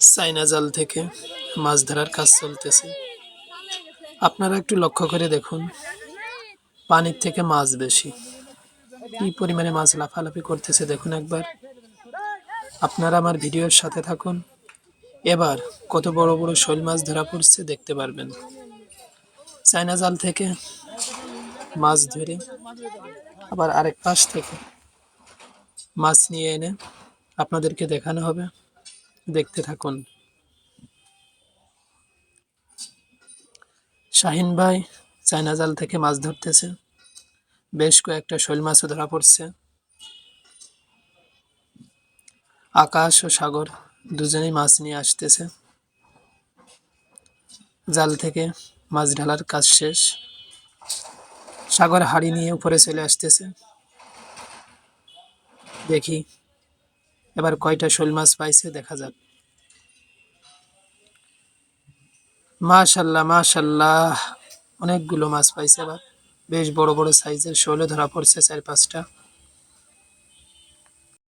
চাইনা জাল থেকে মাছ ধরার কাজ চলতেছে। আপনারা একটু লক্ষ্য করে দেখুন, পানির থেকে মাছ বেশি। কি পরিমাণে মাছ লাফালাফি করতেছে দেখুন একবার। আপনারা আমার ভিডিওর সাথে থাকুন। এবার কত বড় বড় শোল মাছ ধরা পড়ছে দেখতে পারবেন। চাইনা জাল থেকে মাছ ধরে আবার আরেক পাশ থেকে মাছ নিয়ে এনে আপনাদেরকে দেখানো হবে। দেখতে থাকুন। শাহিন ভাই চাইনা জাল থেকে মাছ ধরতেছে। বেশ কয়েকটা শোল মাছও ধরা পড়ছে। আকাশ ও সাগর দুজনেই মাছ নিয়ে আসতেছে। জাল থেকে মাছ ঢালার কাজ শেষ। সাগর হাড়ি নিয়ে উপরে চলে আসতেছে। দেখি এবার কয়টা শোল মাছ পাইছে দেখা যাক। মাশাল্লাহ মাশাল্লাহ, অনেকগুলো মাছ পাইছে। এবার বেশ বড় বড় সাইজের শোলও ধরা পড়ছে 4-5টা।